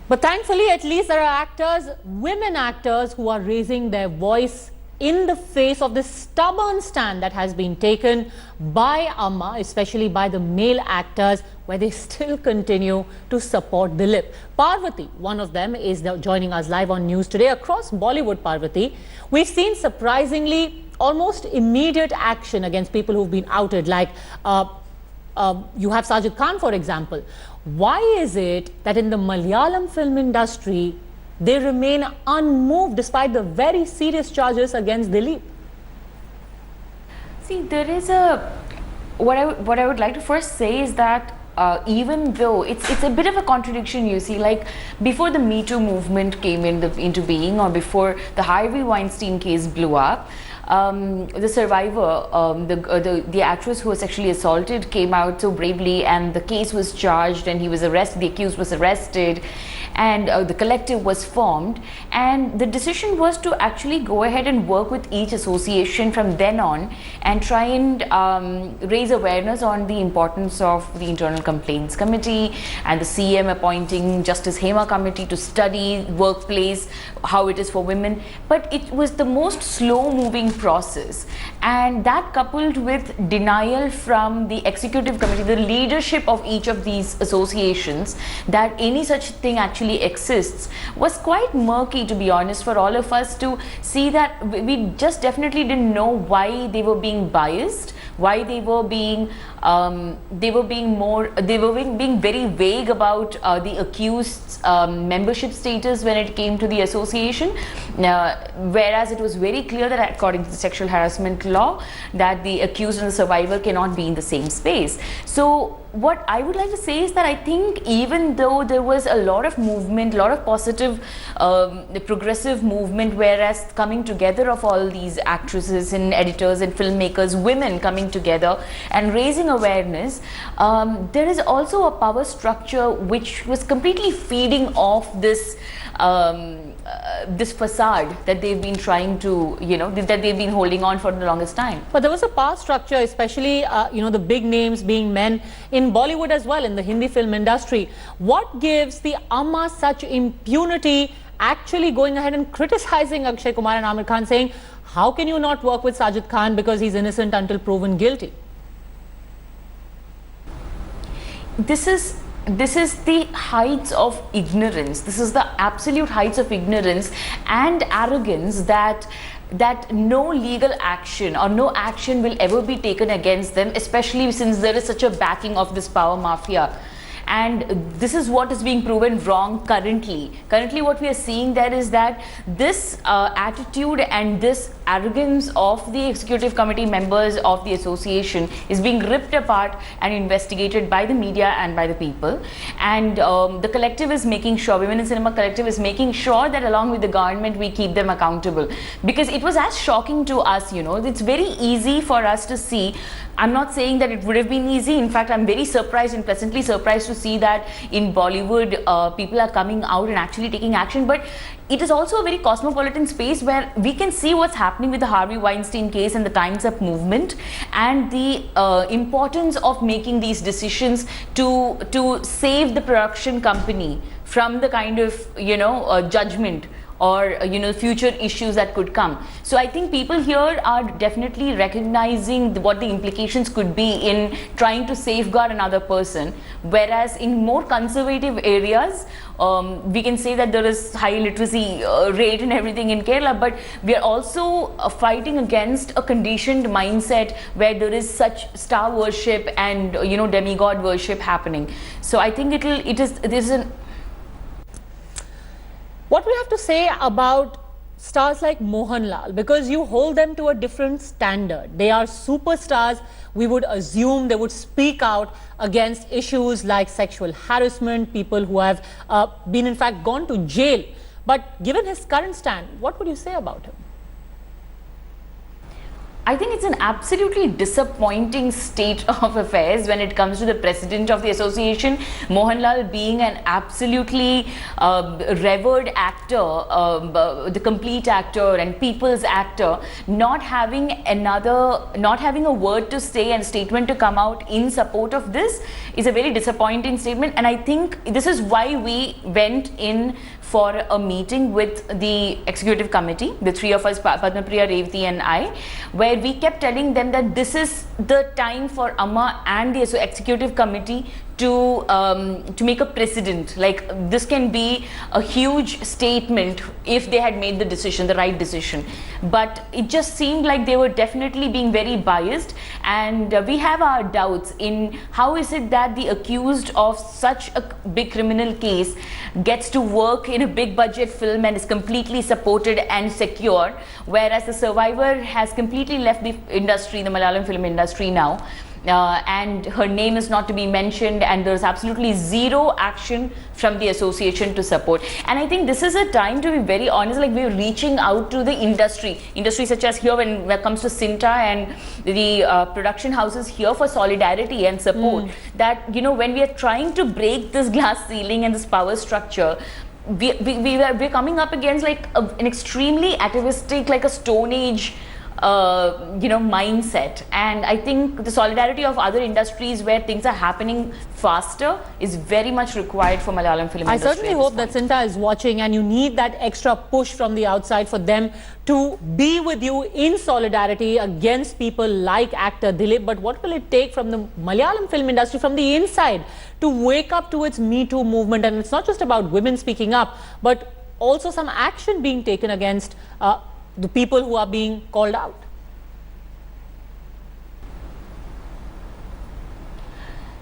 But thankfully, at least there are actors, women actors, who are raising their voice in the face of this stubborn stand that has been taken by AMMA, especially by the male actors, where they still continue to support Dileep. Parvathy, one of them, is joining us live on news today. Across Bollywood, Parvathy, we've seen surprisingly almost immediate action against people who've been outed, like you have Sajid Khan, for example. Why is it that in the Malayalam film industry, they remain unmoved despite the very serious charges against Dileep? See, there is a what I would like to first say is that even though it's a bit of a contradiction, you see, like before the Me Too movement came into being, or before the Harvey Weinstein case blew up, the survivor, the actress who was sexually assaulted, came out so bravely, and the case was charged, and he was arrested. The accused was arrested, and the collective was formed, and the decision was to actually go ahead and work with each association from then on and try and raise awareness on the importance of the Internal Complaints Committee and the CM appointing Justice Hema committee to study workplace, how it is for women. But it was the most slow moving process, and that coupled with denial from the executive committee, the leadership of each of these associations, that any such thing actually exists, was quite murky, to be honest, for all of us to see. That we just definitely didn't know why they were being biased, why they were being being very vague about the accused's membership status when it came to the association, whereas it was very clear that according to the sexual harassment law that the accused and the survivor cannot be in the same space. So what I would like to say is that I think even though there was a lot of movement, a lot of positive progressive movement, whereas coming together of all these actresses and editors and filmmakers, women coming together and raising awareness, there is also a power structure which was completely feeding off this this facade that they've been trying to, that they've been holding on for the longest time. But there was a power structure, especially the big names being men in Bollywood as well, in the Hindi film industry. What gives the AMMA such impunity, actually going ahead and criticizing Akshay Kumar and Aamir Khan, saying, how can you not work with Sajid Khan because he's innocent until proven guilty? This is the heights of ignorance. This is the absolute heights of ignorance and arrogance that no legal action or no action will ever be taken against them, especially since there is such a backing of this power mafia. And this is what is being proven wrong currently. Currently what we are seeing there is that this attitude and this arrogance of the executive committee members of the association is being ripped apart and investigated by the media and by the people. And the collective is making sure, Women in Cinema collective is making sure that along with the government we keep them accountable. Because it was as shocking to us, it's very easy for us to see. I'm not saying that it would have been easy. In fact, I'm very surprised and pleasantly surprised to see that in Bollywood, people are coming out and actually taking action. But it is also a very cosmopolitan space where we can see what's happening with the Harvey Weinstein case and the Time's Up movement, and the importance of making these decisions to save the production company from the kind of, judgment or future issues that could come. So I think people here are definitely recognizing what the implications could be in trying to safeguard another person, whereas in more conservative areas, we can say that there is high literacy rate and everything in Kerala, but we are also fighting against a conditioned mindset where there is such star worship and demigod worship happening. So I think there's an what we have to say about stars like Mohanlal, because you hold them to a different standard. They are superstars. We would assume they would speak out against issues like sexual harassment, people who have been in fact gone to jail. But given his current stand, what would you say about him? I think it's an absolutely disappointing state of affairs when it comes to the president of the association, Mohanlal, being an absolutely revered actor, the complete actor and people's actor, not having a word to say and statement to come out in support of this is a very disappointing statement. And I think this is why we went in for a meeting with the executive committee, the three of us, Padma Priya, Revati and I, where we kept telling them that this is the time for AMMA and the executive committee to make a precedent. Like, this can be a huge statement if they had made the decision, the right decision. But it just seemed like they were definitely being very biased, and we have our doubts in how is it that the accused of such a big criminal case gets to work in a big budget film and is completely supported and secure, whereas the survivor has completely left the industry, the Malayalam film industry now. And her name is not to be mentioned, and there's absolutely zero action from the association to support. And I think this is a time to be very honest, like we're reaching out to the industry such as here when it comes to Sinta and the production houses here for solidarity and support, that, you know, when we are trying to break this glass ceiling and this power structure, we're coming up against like an extremely atavistic, like a Stone Age mindset. And I think the solidarity of other industries where things are happening faster is very much required for Malayalam film industry. I certainly hope that Sinta is watching, and you need that extra push from the outside for them to be with you in solidarity against people like actor Dileep. But what will it take from the Malayalam film industry from the inside to wake up to its Me Too movement? And it's not just about women speaking up, but also some action being taken against the people who are being called out.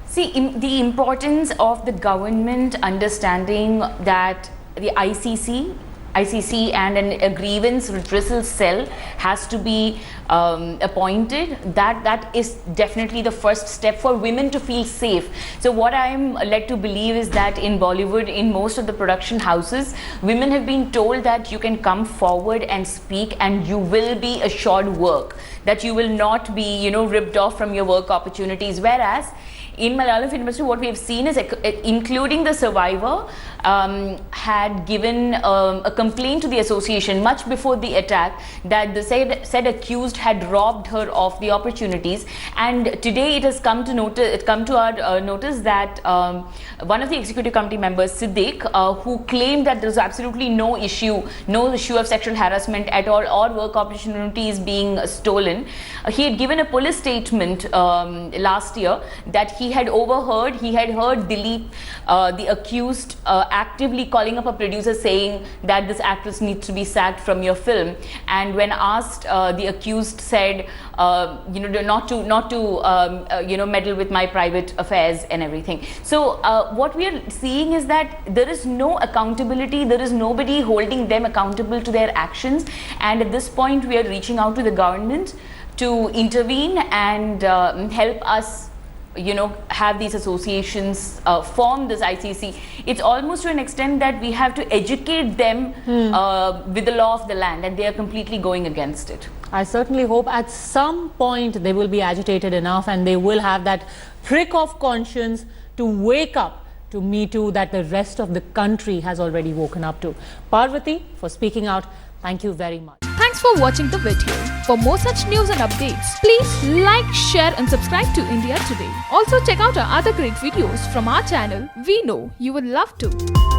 See, the importance of the government understanding that the ICC and a grievance redressal cell has to be appointed. That is definitely the first step for women to feel safe. So what I'm led to believe is that in Bollywood, in most of the production houses, women have been told that you can come forward and speak and you will be assured work, that you will not be, you know, ripped off from your work opportunities. Whereas in Malayalam film industry, what we have seen is, including the survivor, had given a complaint to the association much before the attack that the said accused had robbed her of the opportunities. And today it has come to our notice that one of the executive committee members, Siddiq, who claimed that there was absolutely no issue of sexual harassment at all or work opportunities being stolen. He had given a police statement last year that he had heard Dileep, the accused, actively calling up a producer saying that this actress needs to be sacked from your film. And when asked, the accused said, not to meddle with my private affairs and everything. So what we are seeing is that there is no accountability, there is nobody holding them accountable to their actions. And at this point, we are reaching out to the government to intervene and help us, have these associations form this ICC. It's almost to an extent that we have to educate them with the law of the land, and they are completely going against it. I certainly hope at some point they will be agitated enough and they will have that prick of conscience to wake up to Me Too that the rest of the country has already woken up to. Parvathy, for speaking out, thank you very much. Thanks for watching the video. For more such news and updates, please like, share and subscribe to India Today. Also check out our other great videos from our channel. We know you would love to.